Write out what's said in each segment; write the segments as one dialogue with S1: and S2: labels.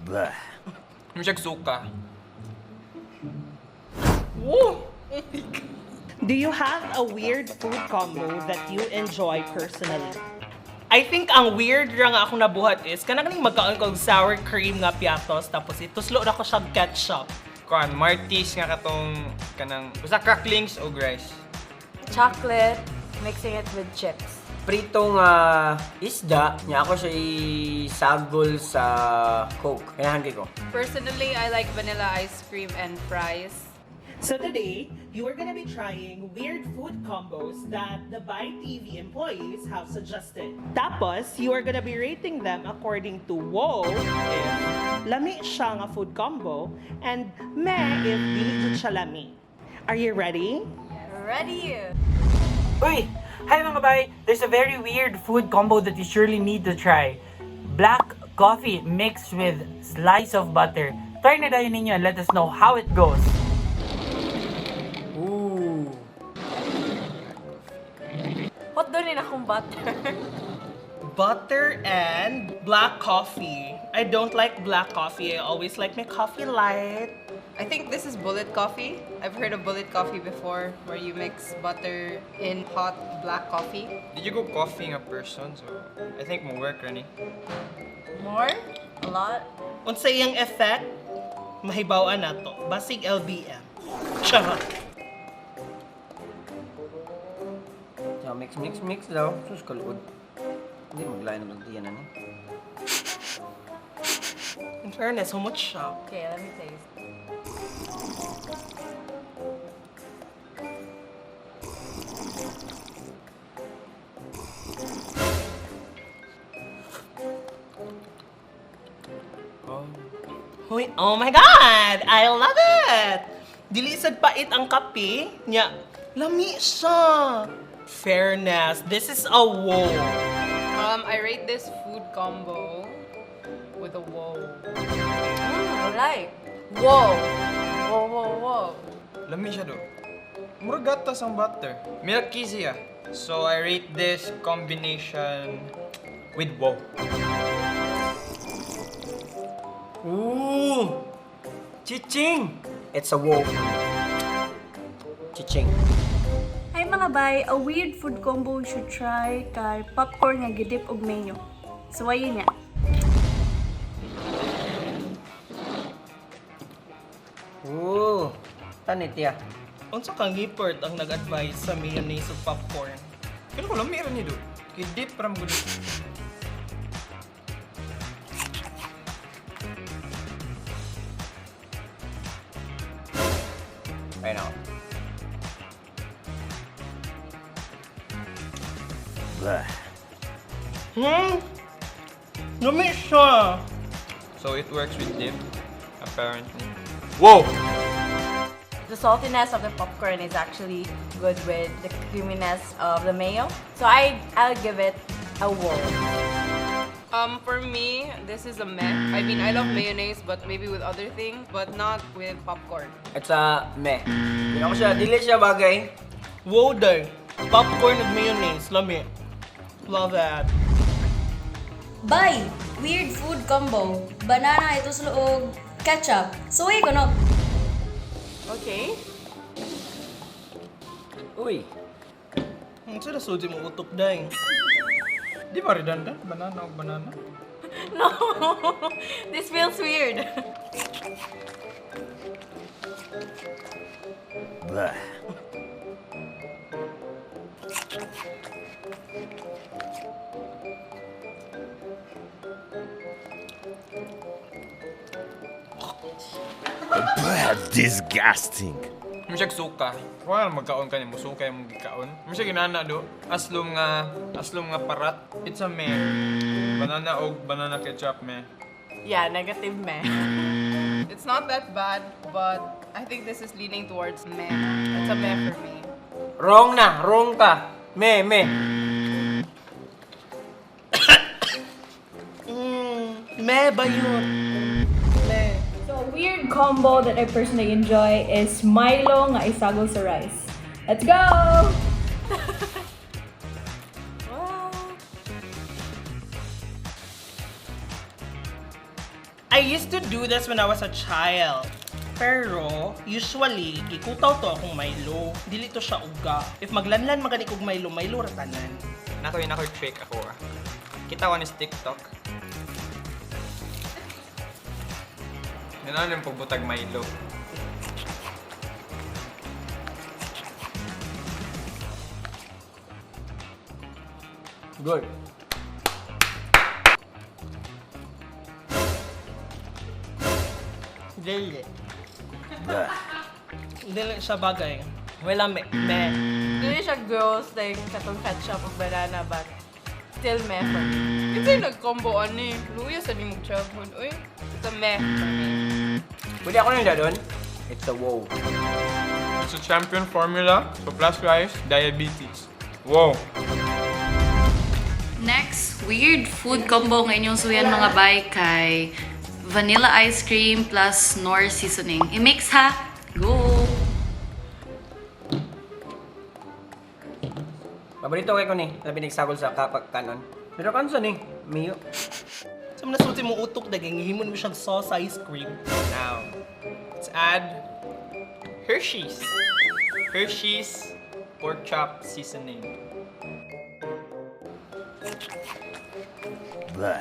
S1: Bleh.
S2: Masyag suka.
S3: Woo! Do you have a weird food combo that you enjoy personally? I think ang weird ra nga akong nabuhat is kanang magkaon kog sour cream nga piatos tapos ituslo na ko siya ketchup.
S2: Kuan, Martis nga katong kanang basta cracklings o rice.
S4: Chocolate, mixing it with chips.
S5: Pritong isda, niya ako siya isagol sa Coke. Kailangan ko.
S6: Personally, I like vanilla ice cream and fries.
S3: So today, you are gonna be trying weird food combos that the Bai TV employees have suggested. Tapos, you are gonna be rating them according to wow if lami siya nga food combo and meh if dili jud siya lami. Are you ready?
S4: Ready?
S5: Uy! Hi mga bay! There's a very weird food combo that you surely need to try. Black coffee mixed with slice of butter. Try na tayo ninyo and let us know how it goes. Ooh!
S4: What doon in akong butter?
S3: Butter and black coffee. I don't like black coffee. I always like my coffee light.
S6: I think this is bullet coffee. I've heard of bullet coffee before, where you mix butter in hot black coffee.
S2: Did you go coffee nga person? So, I think mo work rani.
S4: More? A lot?
S3: Unsa iyang effect? Mahibaw-an na to. Basig LBM. Charot.
S5: So, mix daw. Sus, kaluod. Hindi maglayan ng magdiyan na.
S3: In fairness, how much siya?
S4: Okay, let me taste.
S3: Hoy, oh my God! I love it! Dili sad pait ang kape. Nya, lami siya. Fairness, this is a wow.
S6: I rate this food combo with a whoa.
S4: I like. Whoa! Whoa, whoa, whoa.
S2: Lami siya do. Mura gatas ang butter. Milky siya. So, I rate this combination with wow.
S5: Ooh! Chiching! It's a wolf. Chiching.
S7: Hi mga bay, a weird food combo you should try kay popcorn nga gidip og mayo. So ayun niya.
S5: Ooh! Tanit ya.
S3: Unsa kang hipert ang nag-advise sa mayonnaise ug popcorn?
S2: Kaya ko lami rin niyo do. Kaya deep para mo gulo.
S5: Right now.
S1: Bleh.
S3: Lami siya.
S2: So, it works with dip, apparently. Whoa!
S4: The saltiness of the popcorn is actually good with the creaminess of the mayo. So I'll give it a whoa.
S6: For me, this is a meh. I mean, I love mayonnaise, but maybe with other things, but not with popcorn.
S5: It's a meh. Hindi ako siya, dili siya bagay.
S3: Wow day. Popcorn ug mayonnaise, lami. Love that.
S7: Bay, weird food combo. Banana ito sa og ketchup. Suwi ko no.
S4: Okay.
S5: Uy!
S3: Unsa na suji mo utok day?
S2: Di ba redundant? Banana o banana?
S4: No, this feels weird.
S1: Bleh. Bleh, disgusting.
S2: Masyag suka. Wala magkaon ka niya, musuka yung magkaon. Masyag ginana do. Aslom nga parat. It's a meh. Banana o banana ketchup meh.
S4: Yeah, negative meh.
S6: It's not that bad, but I think this is leaning towards meh. It's a meh for me.
S5: Wrong na! Wrong ka! Meh.
S3: Meh ba yun? Meh.
S7: So a weird combo that I personally enjoy is Milo nga isagol sa rice. Let's go!
S3: I used to do this when I was a child. Pero, usually, ikutaw to akong Milo. Dili to siya uga. If maglanlan magani kog Milo, Milo ratanan.
S2: Nako yun ako trick ako ah. Kita ko ni TikTok. Yan yung pagbutag Milo.
S5: Good.
S3: Dili.
S1: Bleh.
S3: Dili siya bagay. Wala me.
S4: Hindi siya gross, like katong ketchup o banana, but still meh for me.
S6: Kasi nag-combo ani. Luya sa nimog childhood. Uy, it's a meh for me.
S5: Pwede ako nang dadon? It's a wow.
S2: It's a champion formula for plus rice, diabetes. Wow!
S8: Next, weird food combo ng inyong suyan mga bay kay vanilla ice cream plus Knorr seasoning. I-mix ha! Go!
S5: Paborito kay ko ni, labi nagsagol sa kapak kanon. Pero kanso ni, Mio.
S3: So, nasuti mo utok, daging himon mo siyang sauce ice cream.
S2: Now, let's add Hershey's. Hershey's pork chop seasoning.
S1: Bleh.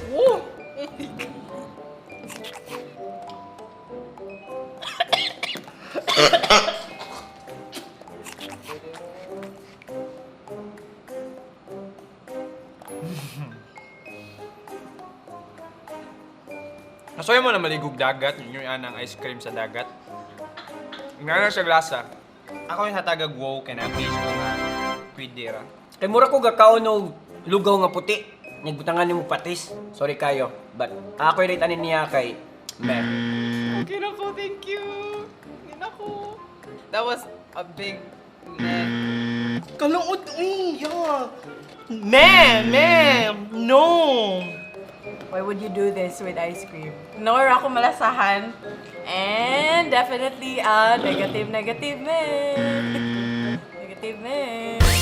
S2: Woo! Nasoy mo na maligog dagat, yun yung anang ice cream sa dagat. Nga sa glasa. Ako yung hatagag wow kaya na-base ko nga pwedera.
S5: Kay mura ko gakaon og lugaw nga puti. Nagbutangan nimo patis. Sorry kayo, but ako rate ani niya kay meh.
S6: Okay na po, thank you. Hindi na ko. That was a big meh.
S3: Kalood, yeah. Me, no.
S4: Why would you do this with ice cream? Nor ako malasahan. And definitely a negative meh. Negative meh.